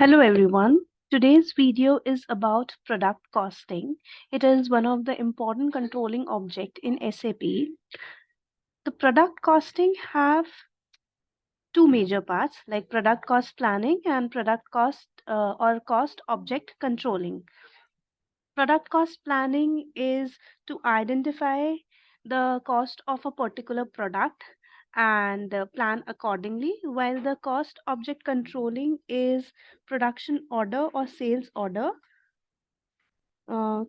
Hello everyone. Today's video is about product costing. It is one of the important controlling object in SAP. The product costing have two major parts like product cost planning and product cost or cost object controlling. Product cost planning is to identify the cost of a particular product and plan accordingly, while the cost object controlling is production order or sales order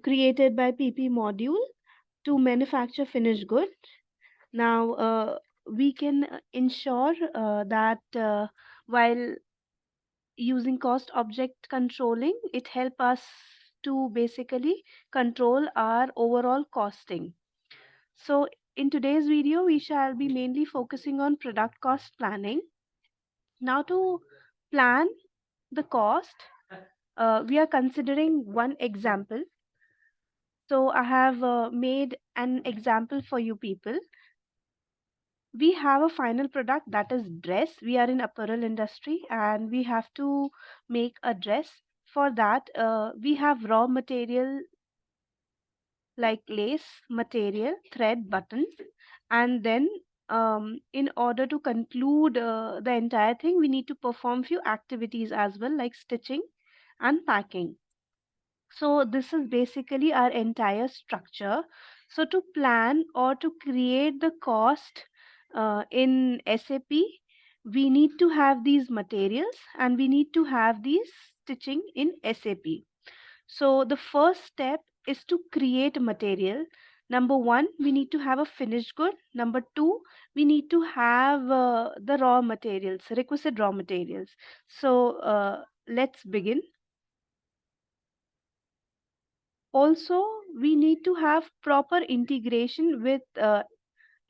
created by PP module to manufacture finished good. Now, we can ensure that while using cost object controlling, it help us to basically control our overall costing. So in today's video, we shall be mainly focusing on product cost planning. Now to plan the cost, we are considering one example. So I have made an example for you people. We have a final product that is dress. We are in apparel industry and we have to make a dress. For that, we have raw material like lace material, thread, buttons, and then in order to conclude the entire thing, we need to perform few activities as well, like stitching and packing. So this is basically our entire structure. So to plan or to create the cost in SAP, we need to have these materials and we need to have these stitching in SAP. So the first step is to create material. Number one, we need to have a finished good. Number two, we need to have the raw materials, requisite raw materials. So let's begin. Also, we need to have proper integration with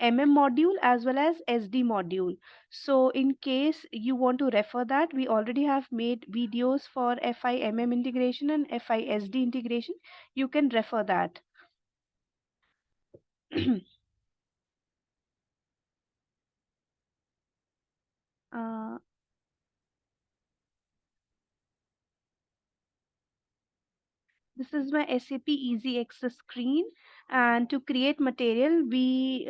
module as well as SD module. So in case you want to refer that, we already have made videos for FIMM integration and FISD integration. You can refer that. uh, this is my SAP Easy Access screen, and to create material we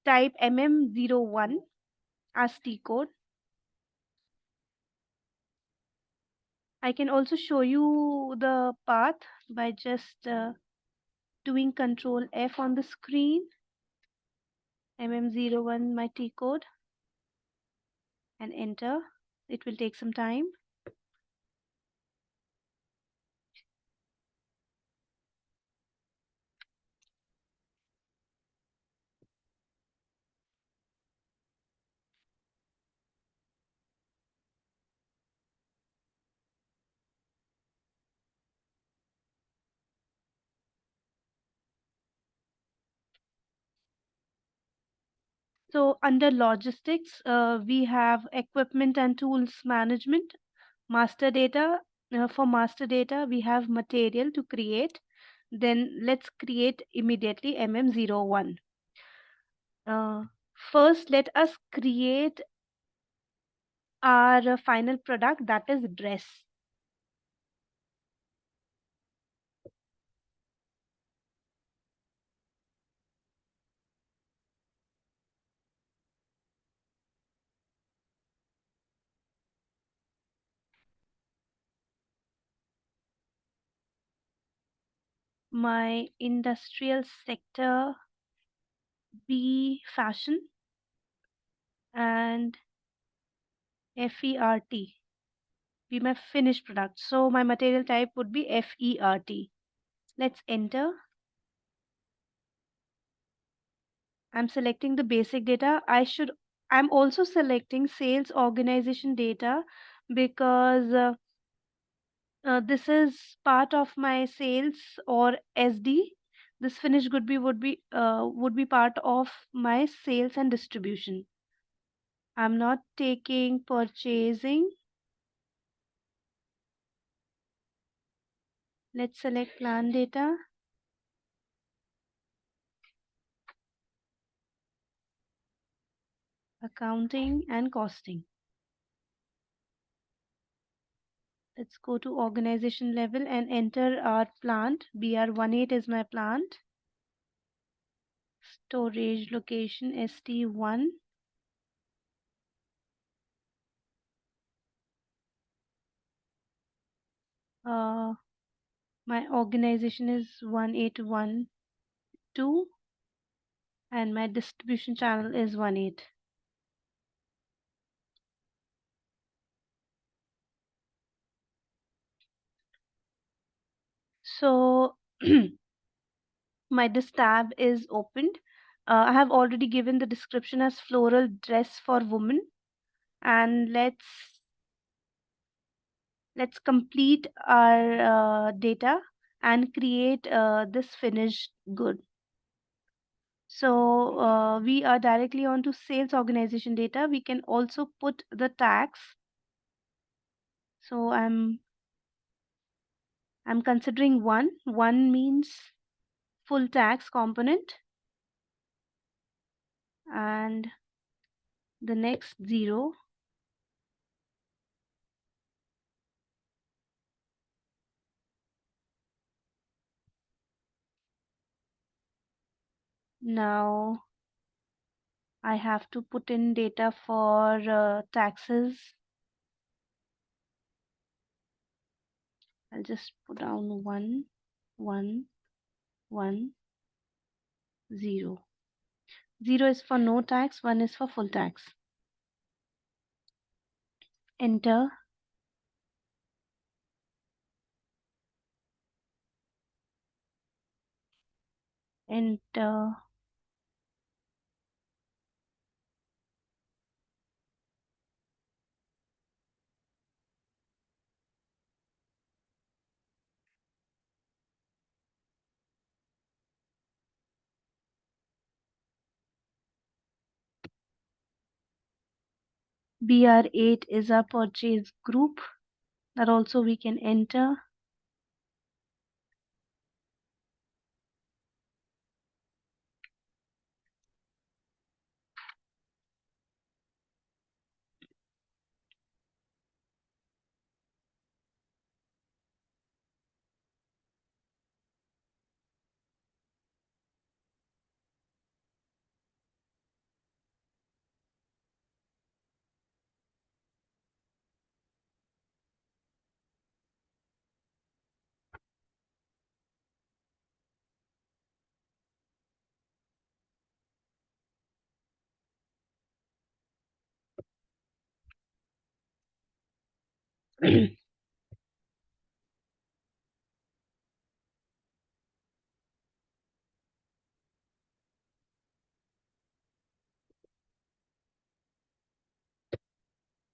type MM01 as T code. I can also show you the path by just doing Control F on the screen, MM01 my T code, and enter. It will take some time. So under logistics, we have equipment and tools management, master data. For master data, we have material to create. Then let's create immediately MM01. First, let us create our final product, that is dress. My industrial sector be fashion and FERT be my finished product. So my material type would be FERT. Let's enter. I'm selecting the basic data. I'm also selecting sales organization data because this is part of my sales or SD. This finished good would be part of my sales and distribution. I'm not taking purchasing. Let's select plan data. Accounting and costing. Let's go to organization level and enter our plant. BR18 is my plant. Storage location ST1. My organization is 1812 and my distribution channel is 18. So my this tab is opened. I have already given the description as floral dress for women, and let's complete our data and create this finished good. So we are directly on to sales organization data. We can also put the tax. So I'm considering one. One means full tax component, and the next 0. Now I have to put in data for taxes. I'll just put down 1, 1, 1, 0. 0 is for no tax, 1 is for full tax. Enter. Enter. BR8 is our purchase group. That also we can enter.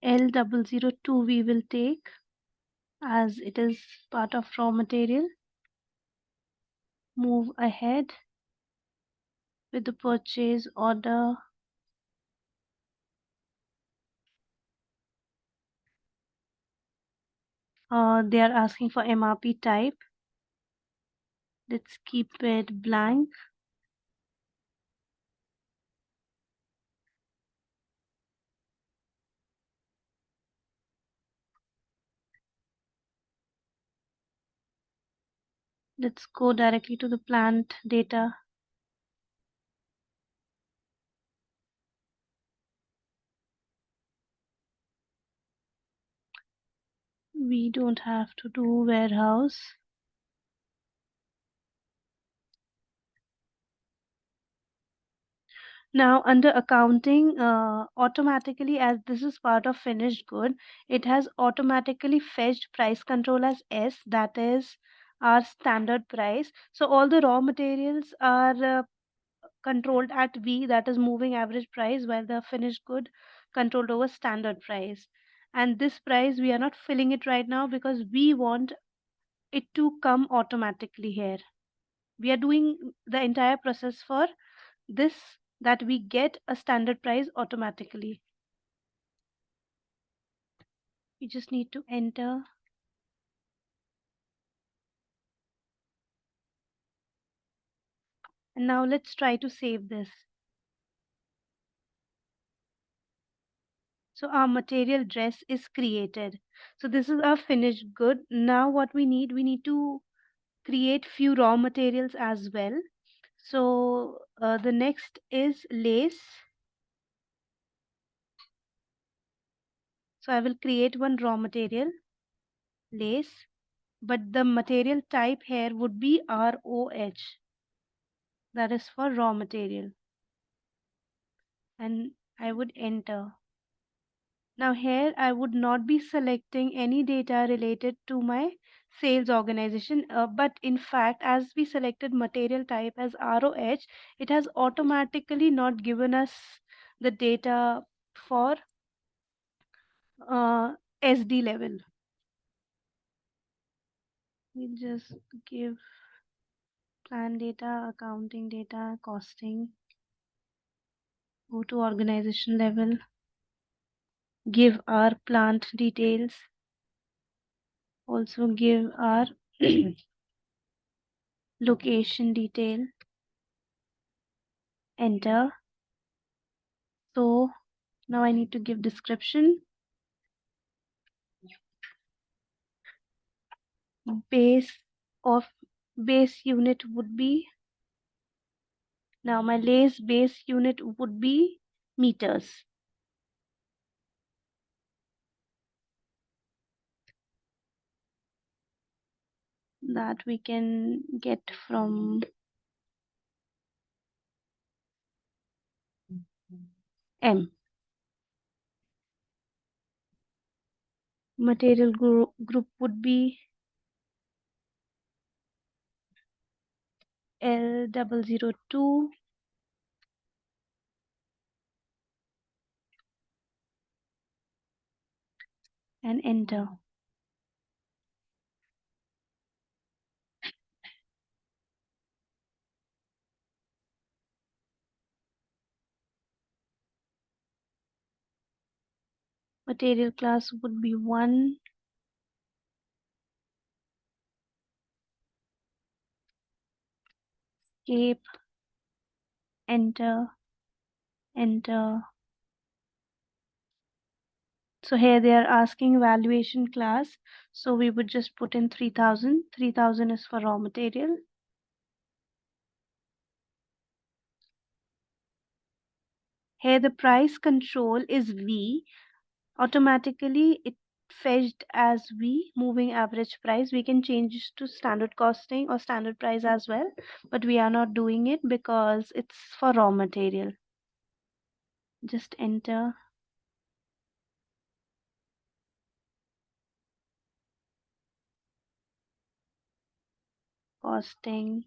L002 we will take as it is part of raw material. Move ahead with the purchase order. They are asking for MRP type. Let's keep it blank. Let's go directly to the plant data. We don't have to do warehouse. Now under accounting, automatically as this is part of finished good, it has automatically fetched price control as S, that is our standard price. So all the raw materials are controlled at V, that is moving average price, while the finished good controlled over standard price. And this price we are not filling it right now because we want it to come automatically here. We are doing the entire process for this, that we get a standard price automatically. You just need to enter. And now let's try to save this. So our material dress is created. So this is our finished good. Now what we need to create few raw materials as well. So the next is lace. So I will create one raw material, lace, but the material type here would be ROH. That is for raw material. And I would enter. Now here I would not be selecting any data related to my sales organization, but in fact as we selected material type as ROH, it has automatically not given us the data for SD level. We just give plan data, accounting data, costing, go to organization level, give our plant details, also give our location detail, enter. So now I need to give description. Base of base unit would be, now my lace base unit would be meters. That we can get from M. Material group would be L002 and enter. Material class would be 1. Escape, enter, enter. So here they are asking valuation class. So we would just put in 3000. 3000 is for raw material. Here the price control is V. Automatically it fetched as V, moving average price. We can change this to standard costing or standard price as well, but we are not doing it because it's for raw material. Just enter. Costing.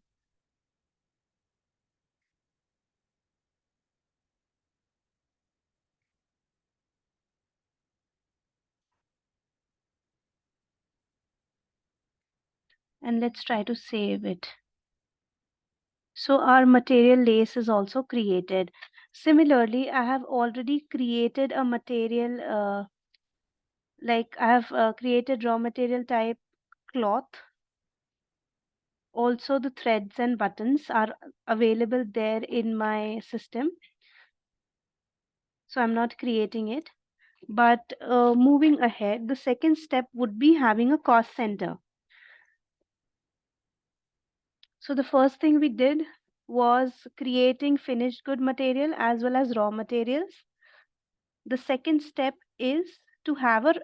And let's try to save it. So our material lace is also created. Similarly, I have already created a material, like I have created raw material type cloth. Also the threads and buttons are available there in my system. So I'm not creating it. But moving ahead, the second step would be having a cost center. So the first thing we did was creating finished good material as well as raw materials. The second step is to have a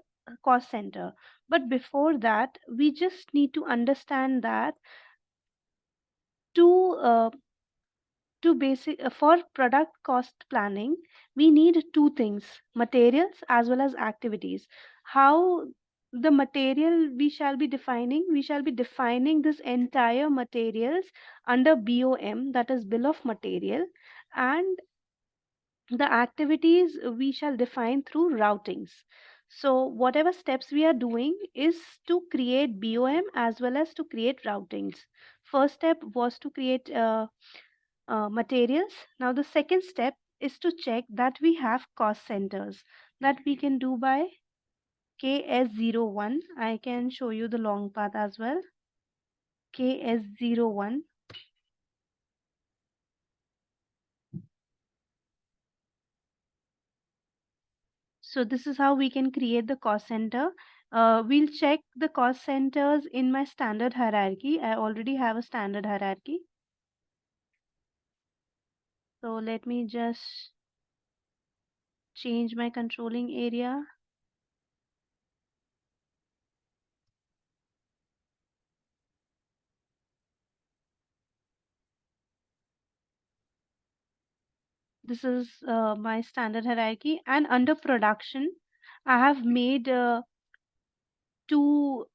cost center. But before that, we just need to understand that to basic for product cost planning, we need two things: materials as well as activities. How the material we shall be defining this entire materials under BOM, that is bill of material, and the activities we shall define through routings. So whatever steps we are doing is to create BOM as well as to create routings. First step was to create materials. Now the second step is to check that we have cost centers. That we can do by KS01. I can show you the long path as well. KS01. So this is how we can create the cost center. We'll check the cost centers in my standard hierarchy. I already have a standard hierarchy. So let me just change my controlling area. This is my standard hierarchy, and under production I have made two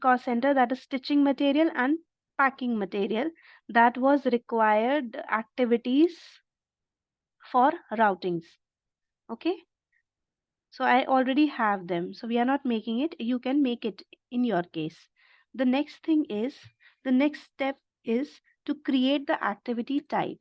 cost center, that is stitching material and packing material, that was required activities for routings. Okay, so I already have them, so we are not making it. You can make it in your case. The next thing is, the next step is to create the activity type.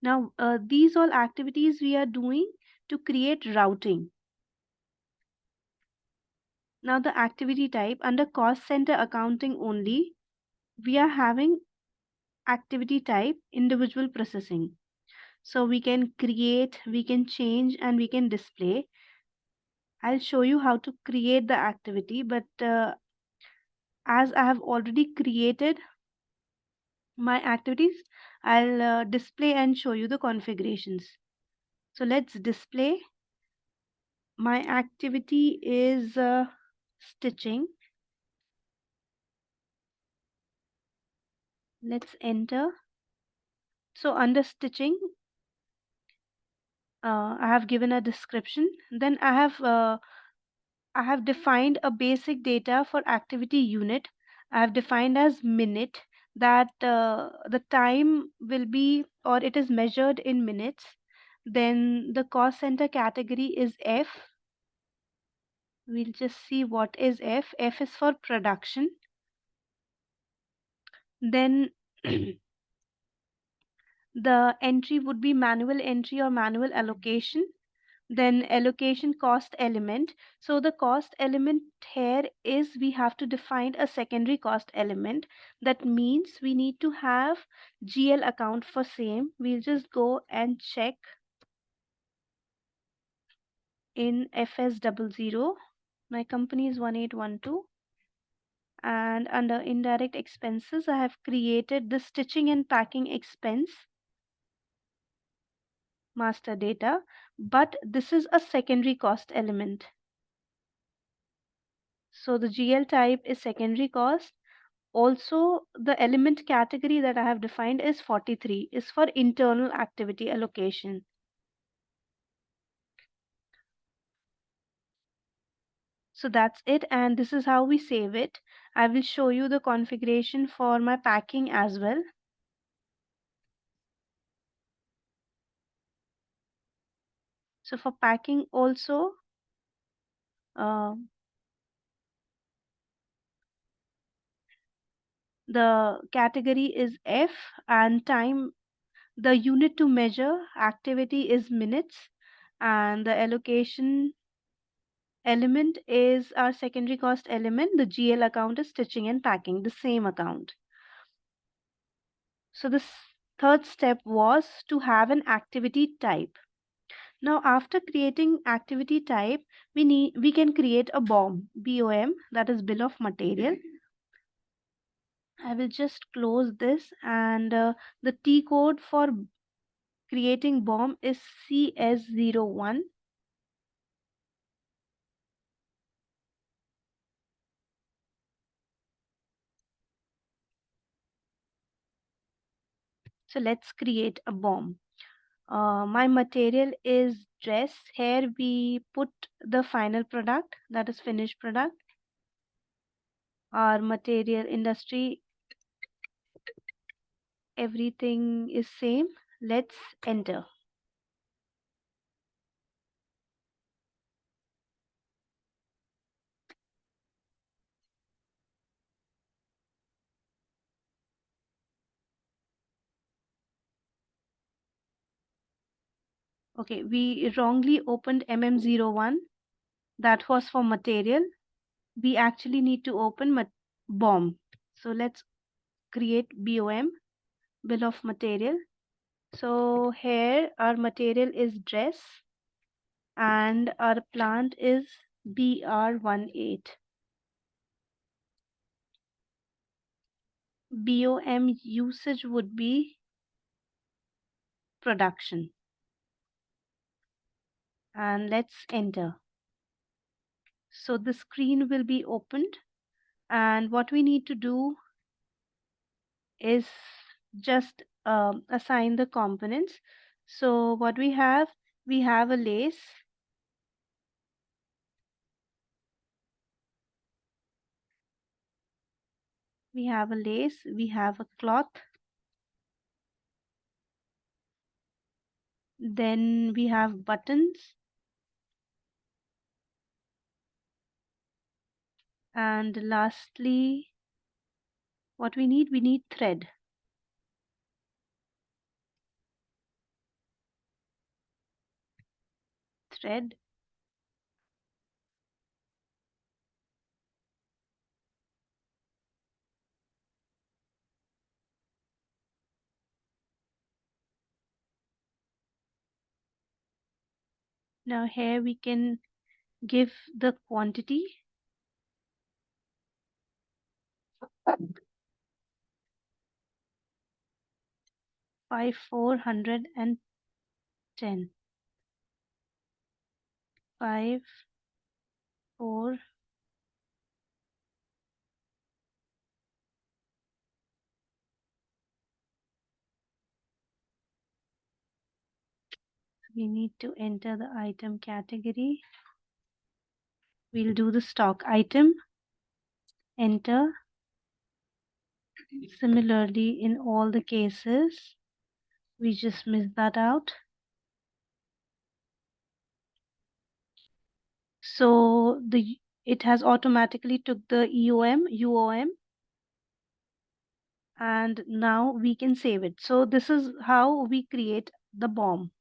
Now these all activities we are doing to create routing. Now the activity type under cost center accounting only, we are having activity type individual processing. So we can create, we can change, and we can display. I'll show you how to create the activity, but as I have already created my activities, I'll display and show you the configurations. So let's display. My activity is stitching. Let's enter. So under stitching, I have given a description. Then I have defined a basic data for activity unit. I have defined as minute, that the time will be, or it is measured in minutes. Then the cost center category is F. We'll just see what is F. F is for production. Then the entry would be manual entry or manual allocation. Then allocation cost element. So the cost element here is, we have to define a secondary cost element. That means we need to have GL account for same. We'll just go and check in FS00. My company is 1812. And under indirect expenses, I have created the stitching and packing expense master data, but this is a secondary cost element. So the GL type is secondary cost. Also, the element category that I have defined is 43, is for internal activity allocation. So that's it, and this is how we save it. I will show you the configuration for my packing as well. So for packing also, uh, the category is F, and time, the unit to measure activity is minutes, and the allocation element is our secondary cost element. The GL account is stitching and packing, the same account. So the third step was to have an activity type. Now after creating activity type, we can create a BOM, BOM, that is bill of material. I will just close this, and the T code for creating BOM is CS01. So let's create a BOM. My material is dress. Here we put the final product, that is finished product. Our material industry, everything is same. Let's enter. Okay, we wrongly opened MM01. That was for material. We actually need to open BOM. So let's create BOM, bill of material. So here our material is dress and our plant is BR18. BOM usage would be production. And let's enter. So the screen will be opened, and what we need to do is just assign the components. So what we have a lace, we have a cloth, then we have buttons, and lastly what we need thread. Thread. Now here we can give the quantity. 410. 5 4 we need to enter the item category. We'll do the stock item, enter. Similarly, in all the cases, we just miss that out. So it has automatically took the UOM, and now we can save it. So this is how we create the BOM.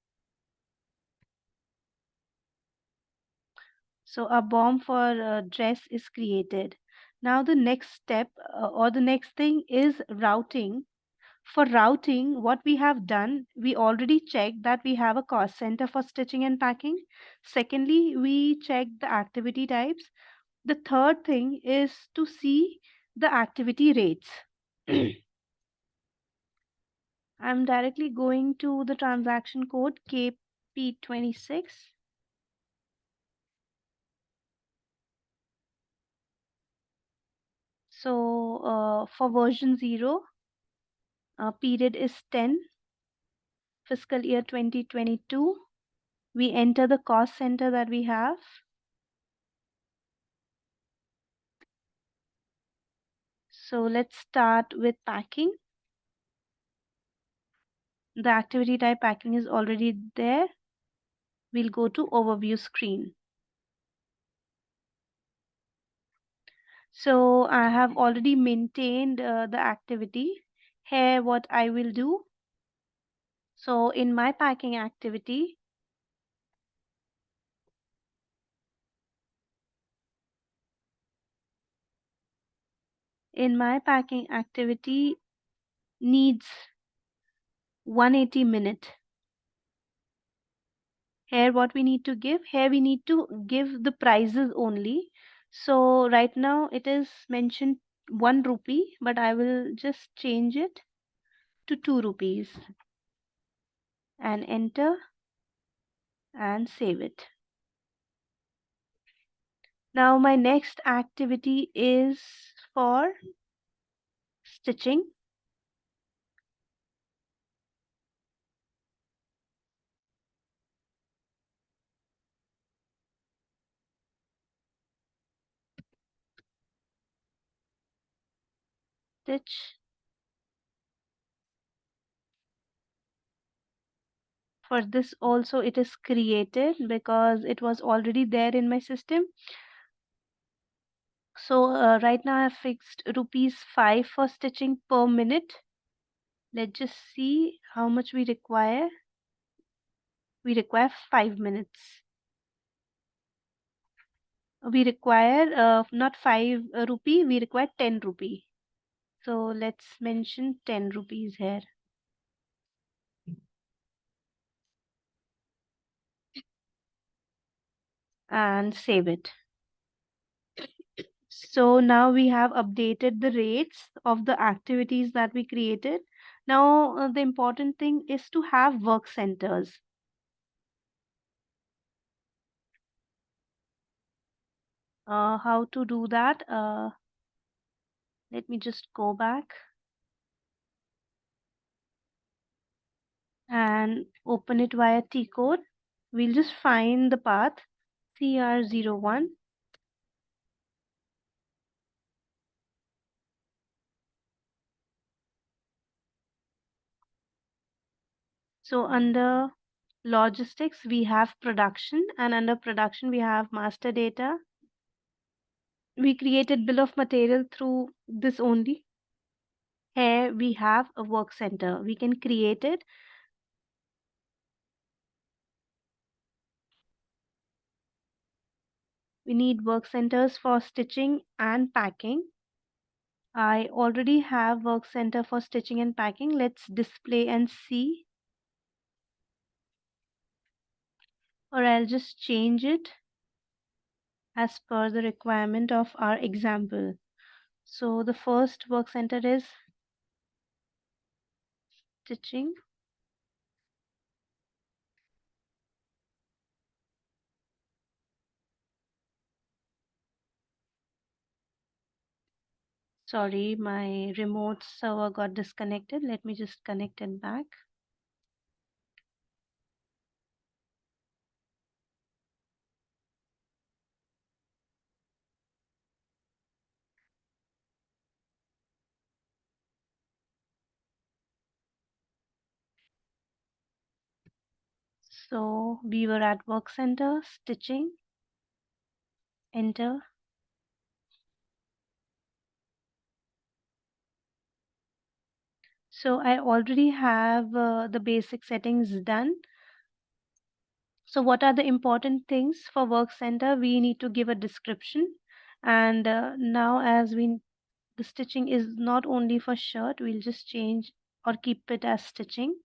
So a BOM for dress is created. Now the next step or the next thing is routing. For routing, what we have done, we already checked that we have a cost center for stitching and packing. Secondly, we checked the activity types. The third thing is to see the activity rates. I'm directly going to the transaction code KP26. So for version 0, period is 10, fiscal year 2022. We enter the cost center that we have. So let's start with packing. The activity type packing is already there. We'll go to overview screen. So I have already maintained the activity. Here what I will do. So in my packing activity, needs 180 minute. Here what we need to give, here we need to give the prices only. So right now it is mentioned 1 rupee, but I will just change it to 2 rupees and enter and save it. Now my next activity is for stitching. Stitch. For this also it is created because it was already there in my system. So right now I have fixed rupees 5 for stitching per minute. Let's just see how much we require. We require 5 minutes. We require not 5 rupee, we require 10 rupee. So let's mention 10 rupees here and save it. So now we have updated the rates of the activities that we created. Now the important thing is to have work centers. How to do that? Let me just go back and open it via T code. We'll just find the path CR01. So under logistics, we have production, and under production, we have master data. We created bill of material through this only. Here we have a work center. We can create it. We need work centers for stitching and packing. I already have work center for stitching and packing. Let's display and see, or I'll just change it as per the requirement of our example. So the first work center is stitching. Sorry, my remote server got disconnected. Let me just connect it back. So we were at work center, stitching, enter. So I already have the basic settings done. So what are the important things for work center? We need to give a description. And now as the stitching is not only for shirt, we'll just change or keep it as stitching.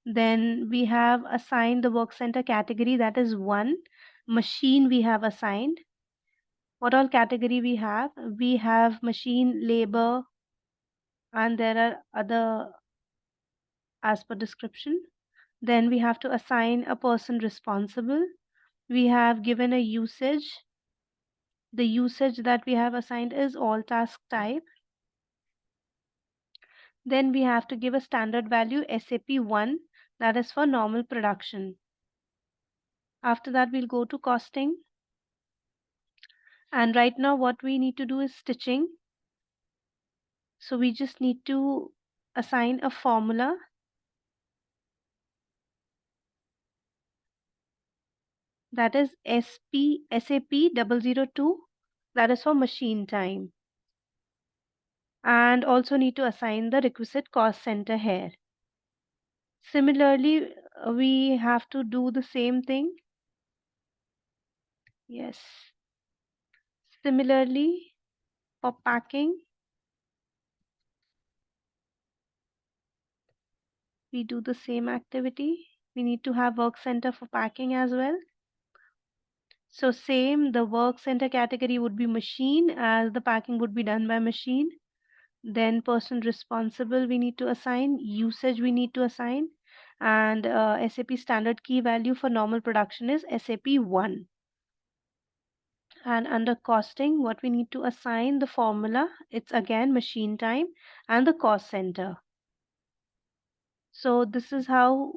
Then we have assigned the work center category, that is one. Machine we have assigned. What all category we have? We have machine, labor, and there are other as per description. Then we have to assign a person responsible. We have given a usage. The usage that we have assigned is all task type. Then we have to give a standard value SAP 1, that is for normal production. After that, we'll go to costing. And right now what we need to do is stitching. So we just need to assign a formula. That is SAP 002. That is for machine time. And also need to assign the requisite cost center here. Similarly, we have to do the same thing. Yes. Similarly, for packing, we do the same activity. We need to have work center for packing as well. So same, the work center category would be machine, as the packing would be done by machine. Then person responsible we need to assign, usage we need to assign, and SAP standard key value for normal production is SAP 1. And under costing, what we need to assign the formula, it's again machine time and the cost center. So this is how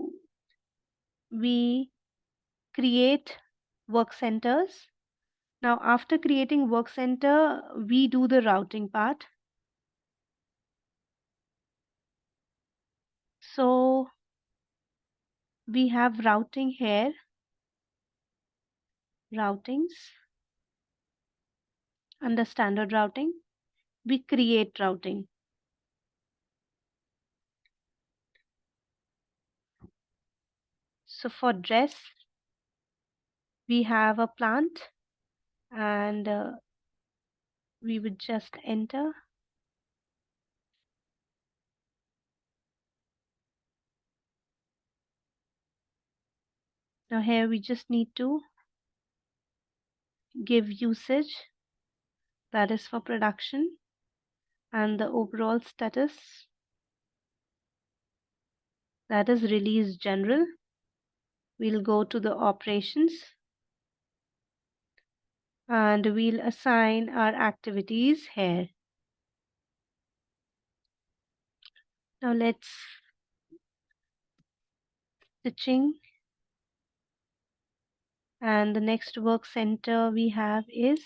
we create work centers. Now after creating work center, we do the routing part. So we have routing here, routings. Under standard routing, we create routing. So for dress, we have a plant, and we would just enter. Now here we just need to give usage, that is for production, and the overall status, that is release general. We'll go to the operations and we'll assign our activities here. Now let's stitching, and the next work center we have is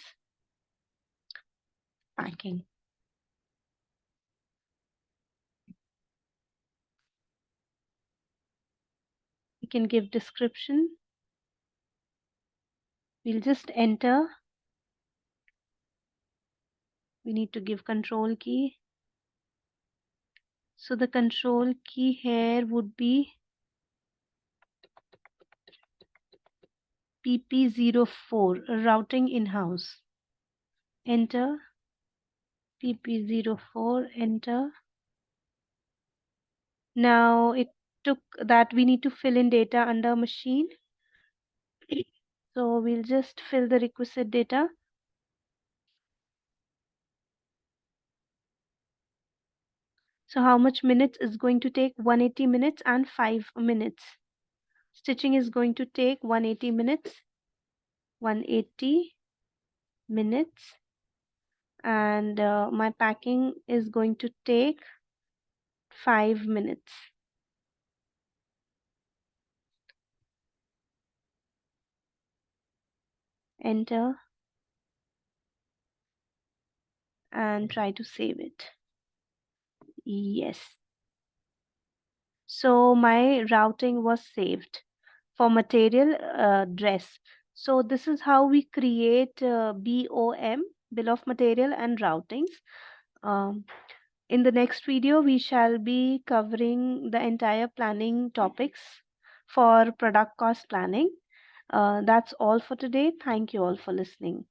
packing. We can give description. We'll just enter. We need to give control key. So the control key here would be PP04, routing in-house. Enter. PP04, enter. Now it took that we need to fill in data under machine. So we'll just fill the requisite data. So how much minutes is going to take? 180 minutes and 5 minutes. Stitching is going to take 180 minutes. 180 minutes. And my packing is going to take 5 minutes. Enter. And try to save it. Yes. So my routing was saved for material dress. So this is how we create BOM, bill of material, and routings. In the next video, we shall be covering the entire planning topics for product cost planning. That's all for today. Thank you all for listening.